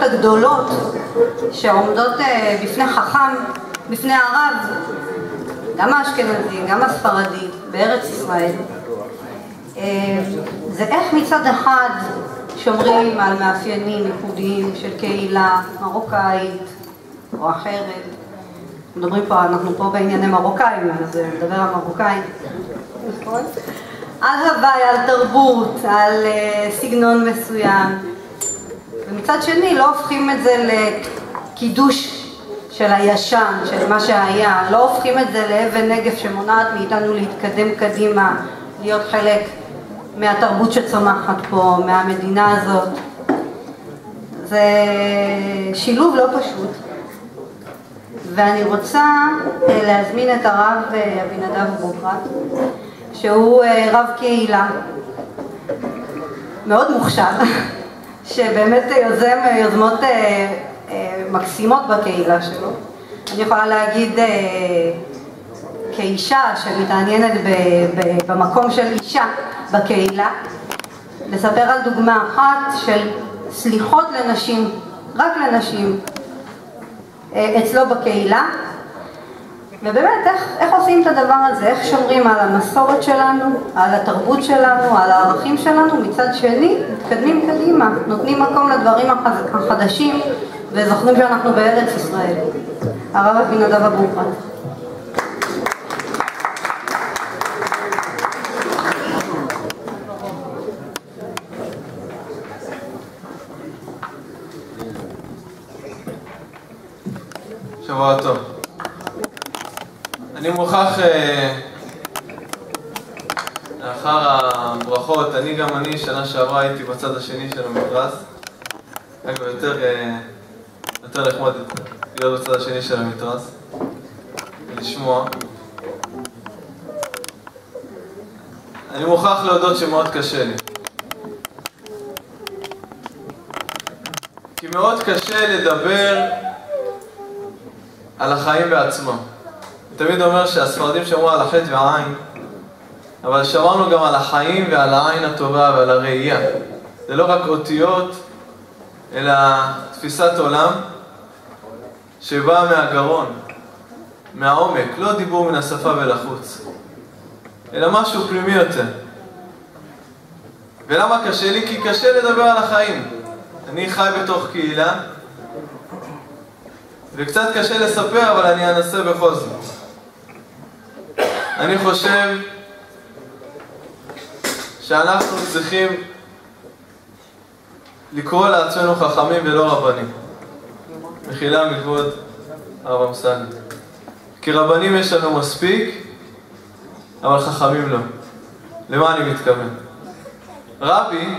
הגדולות שעומדות בפני חכם, בפני הרב, גם האשכנזי, גם הספרדי, בארץ ישראל, זה איך מצד אחד שומרים על מאפיינים ייחודיים של קהילה מרוקאית או אחרת. מדברים פה, אנחנו פה בענייני מרוקאים, אז נדבר על מרוקאים. על הוואי, על תרבות, על סגנון מסוים. ומצד שני לא הופכים את זה לקידוש של הישן, של מה שהיה. לא הופכים את זה לאבן נגף שמונעת מאיתנו להתקדם קדימה, להיות חלק מהתרבות שצומחת פה, מהמדינה הזאת. זה שילוב לא פשוט. ואני רוצה להזמין את הרב אבינדב בוקרט, שהוא רב קהילה מאוד מוכשר, שבאמת יוזם יוזמות מקסימות בקהילה שלו. אני יכולה להגיד כאישה שמתעניינת במקום של אישה בקהילה, לספר על דוגמה אחת של סליחות לנשים, רק לנשים, אצלו בקהילה. ובאמת, איך עושים את הדבר הזה? איך שומרים על המסורת שלנו, על התרבות שלנו, על הערכים שלנו, מצד שני, מתקדמים קדימה, נותנים מקום לדברים החדשים, וזוכרים שאנחנו בארץ ישראל. הרב אבינדב בוקרט. שבוע טוב. אני מוכרח, לאחר הברכות, אני שנה שעברה הייתי בצד השני של המתרס. אגב, יותר נחמד להיות בצד השני של המתרס ולשמוע. אני מוכרח להודות שמאוד קשה לי, כי מאוד קשה לדבר על החיים בעצמם. אני תמיד אומר שהספרדים שמרו על החטא והעין, אבל שמרנו גם על החיים ועל העין הטובה ועל הראייה. זה לא רק אותיות, אלא תפיסת עולם שבאה מהגרון, מהעומק, לא דיבור מן השפה ולחוץ, אלא משהו פנימי יותר. ולמה קשה לי? כי קשה לדבר על החיים. אני חי בתוך קהילה, וקצת קשה לספר, אבל אני אנסה בכל זאת. אני חושב שאנחנו צריכים לקרוא לעצמנו חכמים ולא רבנים. מחילה מכבוד הרב אמסלם. כי רבנים יש לנו מספיק, אבל חכמים לא. למה אני מתכוון? רבי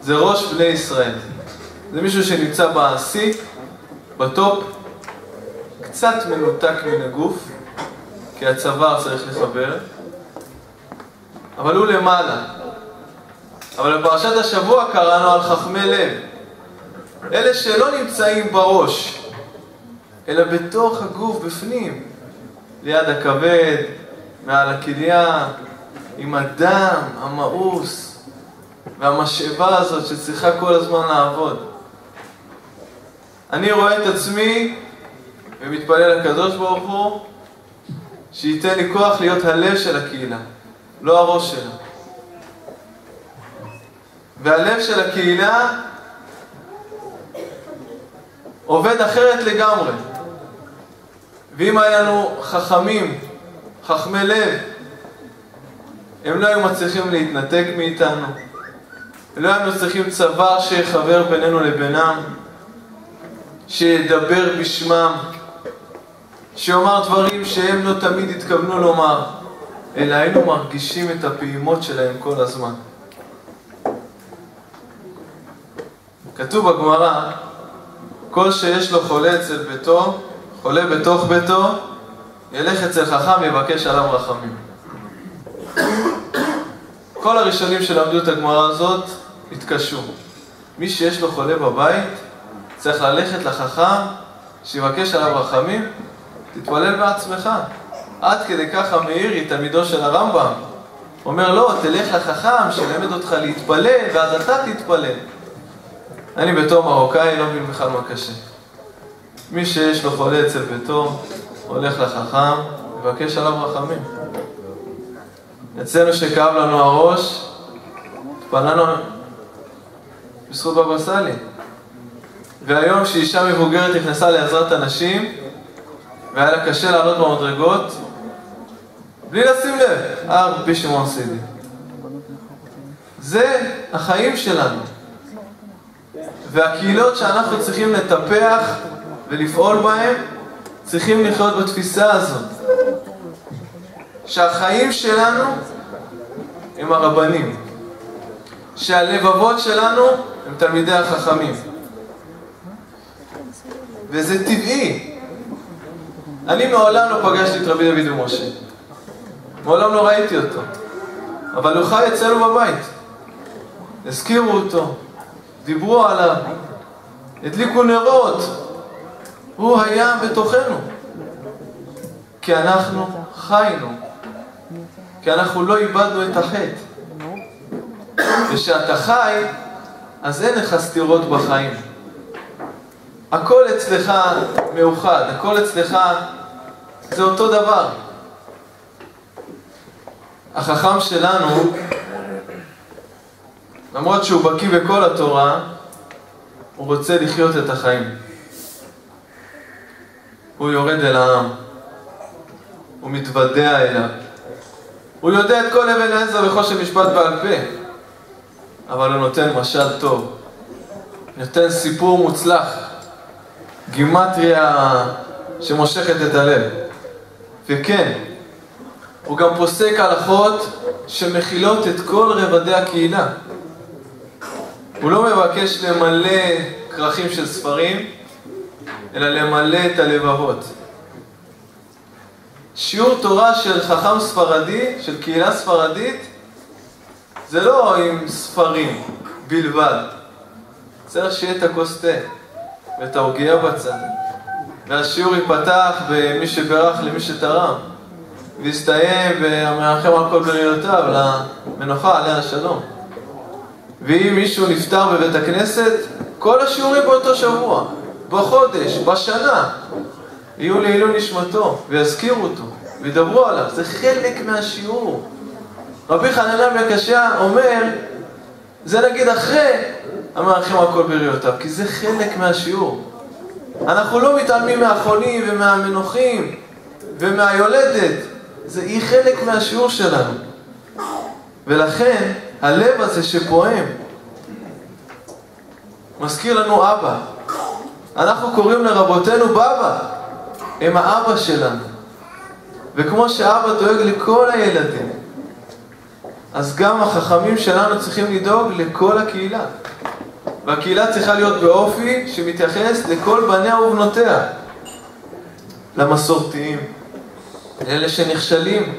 זה ראש בני ישראל. זה מישהו שנמצא בעשי, בטופ, קצת מנותק מן הגוף, כי הצוואר צריך לחבר, אבל הוא למעלה. אבל בפרשת השבוע קראנו על חכמי לב, אלה שלא נמצאים בראש, אלא בתוך הגוף, בפנים, ליד הכבד, מעל הכליה, עם הדם, המאוס, והמשאבה הזאת שצריכה כל הזמן לעבוד. אני רואה את עצמי ומתפלל לקדוש ברוך הוא שייתן לי כוח להיות הלב של הקהילה, לא הראש שלה. והלב של הקהילה עובד אחרת לגמרי. ואם היה לנו חכמים, חכמי לב, הם לא היו מצליחים להתנתק מאיתנו. לא היינו צריכים צוואר שיחבר בינינו לבינם, שידבר בשמם, שיאמר דברים שהם לא תמיד התכוונו לומר, אלא היינו מרגישים את הפעימות שלהם כל הזמן. כתוב בגמרא, כל שיש לו חולה אצל ביתו, חולה בתוך ביתו, ילך אצל חכם יבקש עליו רחמים. כל הראשונים שלמדו את הגמרא הזאת התקשו. מי שיש לו חולה בבית צריך ללכת לחכם שיבקש עליו רחמים. תתפלל בעצמך. עד כדי ככה מאירי, תלמידו של הרמב"ם, אומר לא, תלך לחכם שלמד אותך להתפלל ואז אתה תתפלל. אני בתור מרוקאי לא מבין בכלל מה קשה. מי שיש לו חולה אצל ביתו, הולך לחכם, מבקש עליו רחמים. אצלנו שכאב לנו הראש, התפללנו בזכות בבא סאלי. והיום שאישה מבוגרת נכנסה לעזרת אנשים, והיה לה קשה לעלות במדרגות, בלי לשים לב, רבי שמעון סידי. זה החיים שלנו. והקהילות שאנחנו צריכים לטפח ולפעול בהם, צריכים לחיות בתפיסה הזאת. שהחיים שלנו הם הרבנים. שהלבבות שלנו הם תלמידי החכמים. וזה טבעי. אני מעולם לא פגשתי את רבי דוד ומשה. מעולם לא ראיתי אותו. אבל הוא חי אצלנו בבית. הזכירו אותו. דיברו עליו. הדליקו נרות. הוא היה בתוכנו. כי אנחנו חיינו. כי אנחנו לא איבדנו את החטא. ושאתה חי, אז אין לך סתירות בחיים. הכל אצלך מאוחד, הכל אצלך זה אותו דבר. החכם שלנו, למרות שהוא בקיא בכל התורה, הוא רוצה לחיות את החיים. הוא יורד אל העם. הוא מתוודע אליו. הוא יודע את כל אבן עזרא וחושן משפט בעל פה. אבל הוא נותן משל טוב. נותן סיפור מוצלח. גימטריה שמושכת את הלב. וכן, הוא גם פוסק הלכות שמכילות את כל רבדי הקהילה. הוא לא מבקש למלא כרכים של ספרים, אלא למלא את הלבבות. שיעור תורה של חכם ספרדי, של קהילה ספרדית, זה לא עם ספרים בלבד. צריך שיהיה את הכוס תה ואת ההוגיה בצד. והשיעור ייפתח במי שברך למי שתרם. והסתיים והמרחם על כל בריאותיו למנוחה עליה השלום. ואם מישהו נפטר בבית הכנסת, כל השיעורים באותו שבוע, בחודש, בשנה, יהיו לעילוי נשמתו ויזכירו אותו וידברו עליו. זה חלק מהשיעור. רבי חנניה בן עקשיא אומר, זה נגיד אחרי המרחם על כל בריאותיו, כי זה חלק מהשיעור. אנחנו לא מתעלמים מהחולים ומהמנוחים ומהיולדת. היא חלק מהשיעור שלנו. ולכן הלב הזה שפועם מזכיר לנו אבא. אנחנו קוראים לרבותינו בבא. הם האבא שלנו. וכמו שאבא דואג לכל הילדים, אז גם החכמים שלנו צריכים לדאוג לכל הקהילה. והקהילה צריכה להיות באופי שמתייחס לכל בניה ובנותיה. למסורתיים, לאלה שנכשלים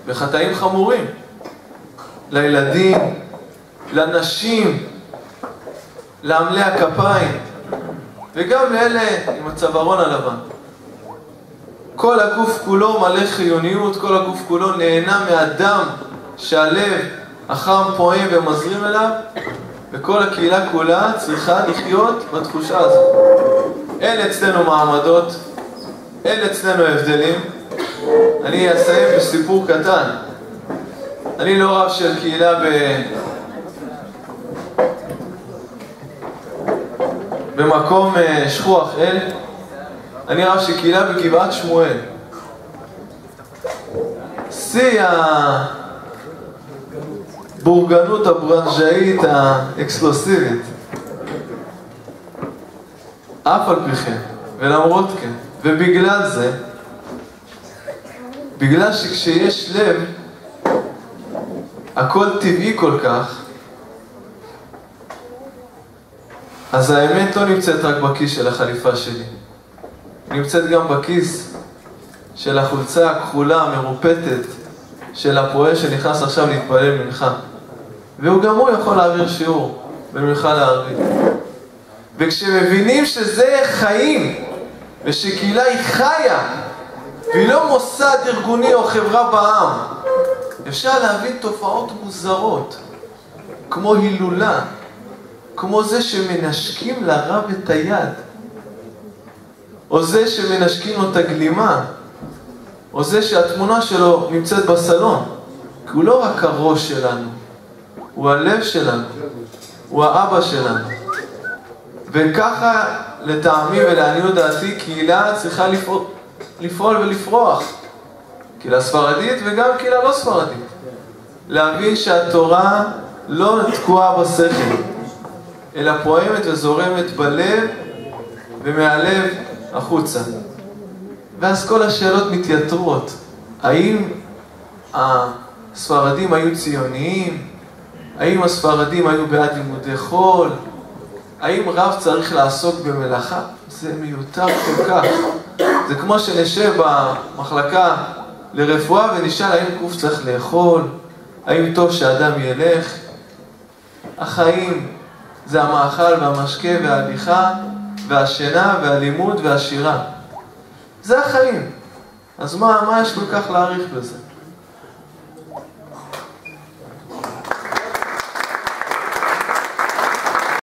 בחטאים חמורים, לילדים, לנשים, לעמלי הכפיים, וגם לאלה עם הצווארון הלבן. כל הגוף כולו מלא חיוניות, כל הגוף כולו נהנה מהדם שהלב החם פועם ומזרים אליו, וכל הקהילה כולה צריכה לחיות בתחושה הזאת. אין אצלנו מעמדות, אין אצלנו הבדלים. אני אסיים בסיפור קטן. אני לא רב של קהילה במקום שכוח אל. אני רב של קהילה בגבעת שמואל. שיא הבורגנות הברנז'אית האקסקלוסיבית. אף על פי כן, ולמרות כן, ובגלל זה, בגלל שכשיש לב, הכל טבעי כל כך, אז האמת לא נמצאת רק בכיס של החליפה שלי. נמצאת גם בכיס של החולצה הכחולה המרופטת של הפועל שנכנס עכשיו להתפלל מנחה. וגם הוא יכול להעביר שיעור במנחה לערבית. וכשמבינים שזה חיים, ושקהילה היא חיה, והיא לא מוסד ארגוני או חברה בעם, אפשר להבין תופעות מוזרות, כמו הילולה, כמו זה שמנשקים לרב את היד, או זה שמנשקים לו את הגלימה, או זה שהתמונה שלו נמצאת בסלון. כי הוא לא רק הראש שלנו, הוא הלב שלנו, הוא האבא שלנו. וככה לטעמי ולעניות דעתי קהילה צריכה לפעול ולפרוח. קהילה ספרדית וגם קהילה לא ספרדית. להבין שהתורה לא תקועה בשכל, אלא פועמת וזורמת בלב ומהלב החוצה. ואז כל השאלות מתייתרות. האם הספרדים היו ציוניים? האם הספרדים היו בעד לימודי חול? האם רב צריך לעסוק במלאכה? זה מיותר כל כך. זה כמו שנשב במחלקה לרפואה ונשאל האם גוף צריך לאכול, האם טוב שאדם ילך. החיים זה המאכל והמשקה וההליכה והשינה והלימוד והשירה. זה החיים. אז מה יש כל כך להעריך בזה?